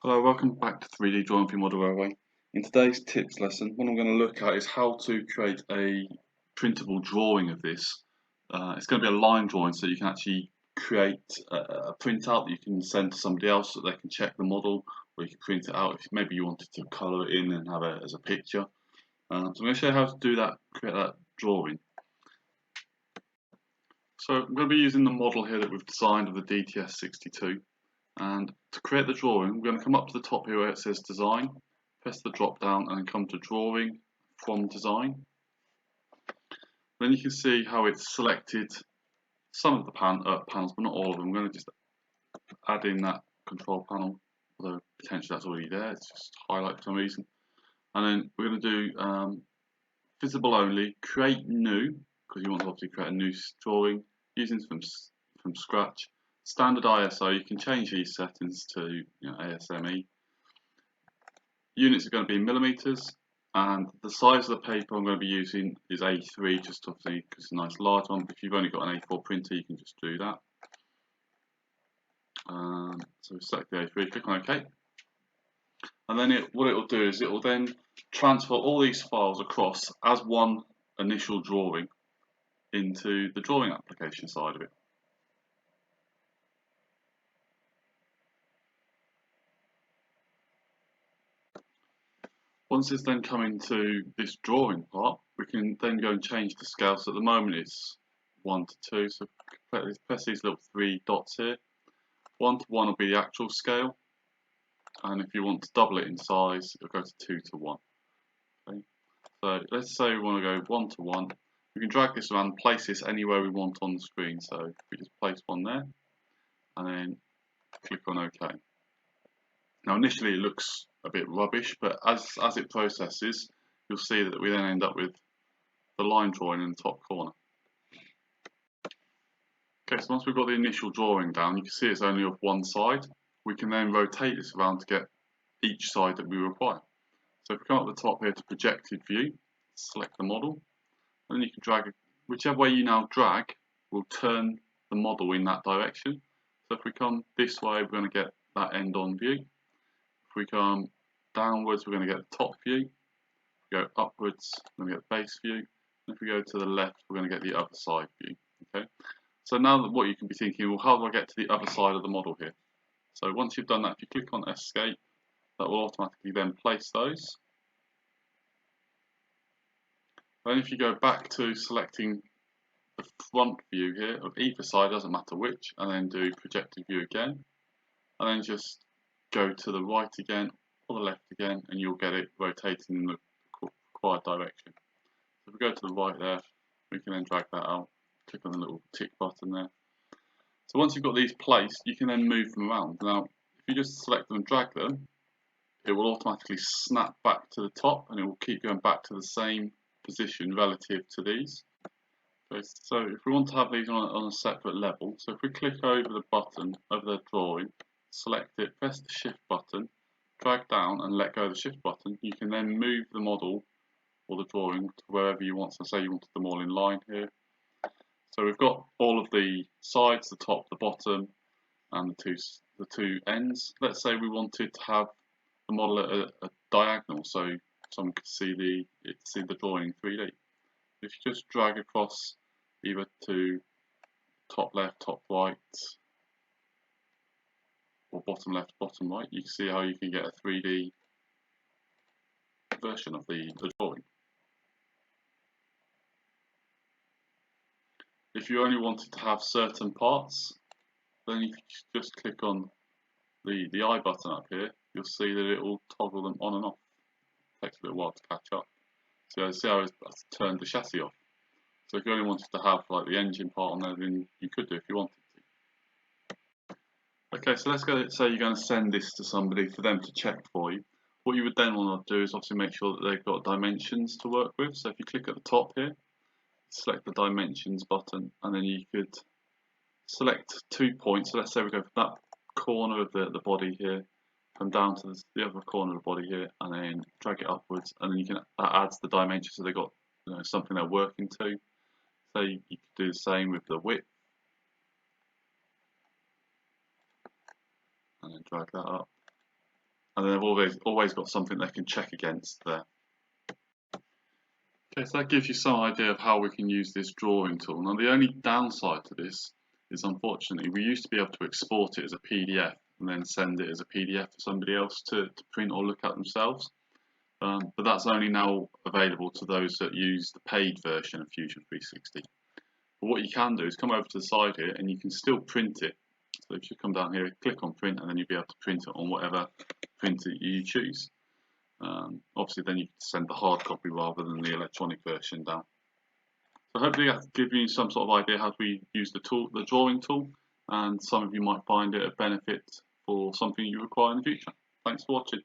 Hello, welcome back to 3D Drawing for your Model Railway. In today's tips lesson, what I'm going to look at is how to create a printable drawing of this. It's going to be a line drawing, so you can actually create a printout that you can send to somebody else so they can check the model, or you can print it out if maybe you wanted to colour it in and have it as a picture. So I'm going to show you how to do that, create that drawing. So I'm going to be using the model here that we've designed of the DTS62. And to create the drawing, we're going to come up to the top here where it says Design, press the drop down and then come to Drawing from Design. Then you can see how it's selected some of the panels, but not all of them. I'm going to just add in that control panel, although potentially that's already there, it's just highlighted for some reason. And then we're going to do Visible Only, Create New, because you want to obviously create a new drawing using from scratch. Standard ISO, you can change these settings to ASME. Units are going to be millimeters, and the size of the paper I'm going to be using is A3, just obviously because it's a nice large one. If you've only got an A4 printer, you can just do that. So select the A3, click on OK, and then what it will do is it will then transfer all these files across as one initial drawing into the drawing application side of it. Once it's then come into this drawing part, we can then go and change the scale. So at the moment it's 1 to 2, so press these little 3 dots here. 1 to 1 will be the actual scale, and if you want to double it in size, it'll go to 2 to 1. Okay. So let's say we want to go 1 to 1. We can drag this around and place this anywhere we want on the screen. So if we just place one there, and then click on OK. Now initially it looks a bit rubbish, but as it processes, you'll see that we then end up with the line drawing in the top corner. Okay, so once we've got the initial drawing down, you can see it's only of one side. We can then rotate this around to get each side that we require. So if we come up the top here to projected view, select the model, and then you can drag it. Whichever way you now drag will turn the model in that direction. So if we come this way, we're going to get that end on view. If we come downwards, we're going to get the top view. If we go upwards, we're going to get the base view. And if we go to the left, we're going to get the other side view. Okay. So now that what you can be thinking, well, how do I get to the other side of the model here? So once you've done that, if you click on Escape, that will automatically then place those. Then if you go back to selecting the front view here of either side, doesn't matter which, and then do projected view again, and then just go to the right again or the left again, and you'll get it rotating in the required direction. So if we go to the right there, we can then drag that out, click on the little tick button there. So once you've got these placed, you can then move them around. Now, if you just select them and drag them, it will automatically snap back to the top, and it will keep going back to the same position relative to these. Okay, so if we want to have these on a separate level, so if we click over the button, over the drawing, select it, press the shift button, drag down and let go of the shift button, you can then move the model or the drawing to wherever you want. So say you wanted them all in line here. So we've got all of the sides, the top, the bottom, and the two ends. Let's say we wanted to have the model at a diagonal, so someone could see the drawing in 3D. If you just drag across either to top left, top right, or bottom left, bottom right, you can see how you can get a 3D version of the drawing. If you only wanted to have certain parts, then you just click on the I button up here, you'll see that it will toggle them on and off. It takes a little while to catch up. So see how it's turned the chassis off. So if you only wanted to have like the engine part on there, then you could do if you wanted to. Okay, so let's go, say you're going to send this to somebody for them to check for you. What you would then want to do is obviously make sure that they've got dimensions to work with. So if you click at the top here, select the dimensions button, and then you could select 2 points. So let's say we go from that corner of the body here, come down to the other corner of the body here, and then drag it upwards, and then that adds the dimension, so they've got something they're working to. So you could do the same with the width, and then drag that up. and they've always got something they can check against there. Okay, so that gives you some idea of how we can use this drawing tool. Now the only downside to this is, unfortunately, we used to be able to export it as a PDF and then send it as a PDF for somebody else to print or look at themselves. But that's only now available to those that use the paid version of Fusion 360. But what you can do is come over to the side here and you can still print it. So if you come down here, click on print, and then you'll be able to print it on whatever printer you choose. Obviously then you can send the hard copy rather than the electronic version down. So hopefully that's given you some sort of idea how to use the drawing tool, and some of you might find it a benefit for something you require in the future. Thanks for watching.